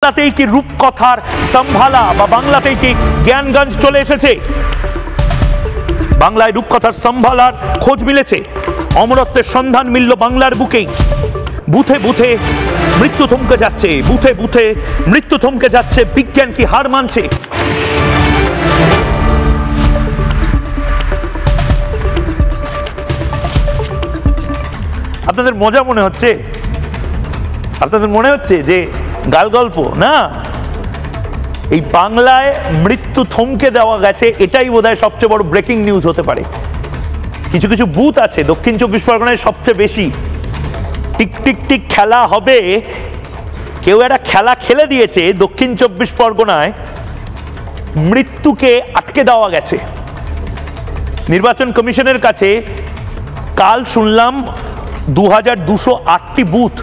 বাংলাতেই কি রূপকথার সম্ভালা বা বাংলাতেই কি জ্ঞানগঞ্জ চলে এসেছে? বাংলায় রূপকথার সম্ভালার খোঁজ মিলেছে, অমরত্বের সন্ধান মিলল বাংলার বুকেই। বুথে বুথে মৃত্যু থমকে যাচ্ছে, বুথে বুথে মৃত্যু থমকে যাচ্ছে, বিজ্ঞান কি হার মানছে? আপনাদের মজা মনে হচ্ছে? আপনাদের মনে হচ্ছে যে গাল গল্প? না, এই বাংলায় মৃত্যু থমকে দেওয়া গেছে, এটাই বোধহয় সবচেয়ে বড় ব্রেকিং নিউজ হতে পারে। কিছু কিছু বুথ আছে দক্ষিণ 24 পরগনায় সবচেয়ে বেশি, টিক টিক টিক খেলা হবে, কেউ একটা খেলা খেলে দিয়েছে, দক্ষিণ 24 পরগনায় মৃত্যুকে আটকে দেওয়া গেছে। নির্বাচন কমিশনের কাছে কাল শুনলাম 2208টি বুথ,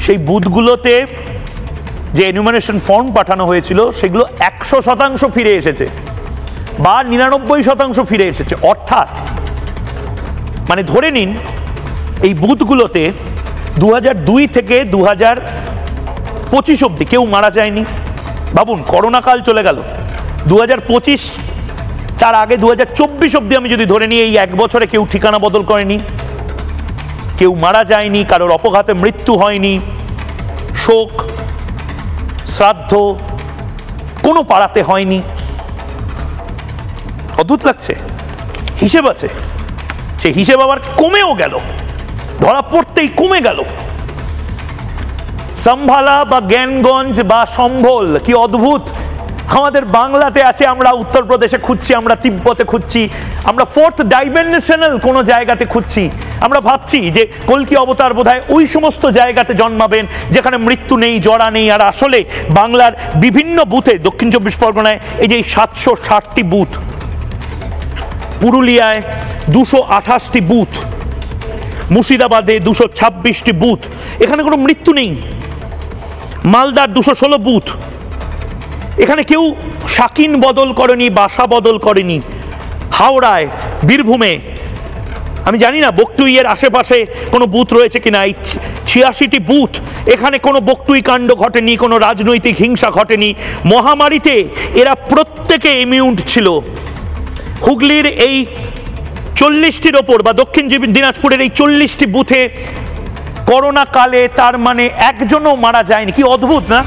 সেই বুথগুলোতে যে এনুমারেশন ফর্ম পাঠানো হয়েছিল সেগুলো 100% ফিরে এসেছে বা 99% ফিরে এসেছে। অর্থাৎ মানে ধরে নিন এই বুথগুলোতে 2002 থেকে 2025 অব্দি কেউ মারা যায়নি। ভাবুন, করোনা কাল চলে গেল, 2025 তার আগে 2024 অব্দি আমি যদি ধরে নিই, এই এক বছরে কেউ ঠিকানা বদল করেনি, কেউ মারা যায়নি, কারোর অপঘাতে মৃত্যু হয়নি, শোক শ্রাদ্ধ কোনো পাড়াতে হয়নি। অদ্ভুত লাগছে, হিসেব আছে, সেই হিসেব আবার কমেও গেল, ধরা পড়তেই কমে গেল। সম্ভালা বা জ্ঞানগঞ্জ বা সম্ভল কি অদ্ভুত আমাদের বাংলাতে আছে, আমরা উত্তরপ্রদেশে খুঁজছি, আমরা তিব্বতে খুঁজছি, আমরা ফোর্থ ডাইমেনশনাল কোনো জায়গাতে খুঁজছি। আমরা ভাবছি যে কল্কি অবতার বোধহয় ওই সমস্ত জায়গাতে জন্মাবেন যেখানে মৃত্যু নেই, জরা নেই। আর আসলে বাংলার বিভিন্ন বুথে, দক্ষিণ 24 পরগনায় এই যে 760টি বুথ, পুরুলিয়ায় 228টি বুথ, মুর্শিদাবাদে 226টি বুথ, এখানে কোনো মৃত্যু নেই। মালদার 216 বুথ, এখানে কেউ শাকিন বদল করেনি, বাসা বদল করেনি। হাওড়ায়, বীরভূমে, আমি জানি না বকটুইয়ের আশেপাশে কোনো বুথ রয়েছে কিনা, এই 86টি বুথ, এখানে কোনো বকটুই কাণ্ড ঘটেনি, কোনো রাজনৈতিক হিংসা ঘটেনি। মহামারীতে এরা প্রত্যেকে ইমিউন ছিল। হুগলির এই 40টির ওপর বা দক্ষিণ দিনাজপুরের এই 40টি বুথে করোনা কালে তার মানে একজনও মারা যায়নি। কি অদ্ভুত না?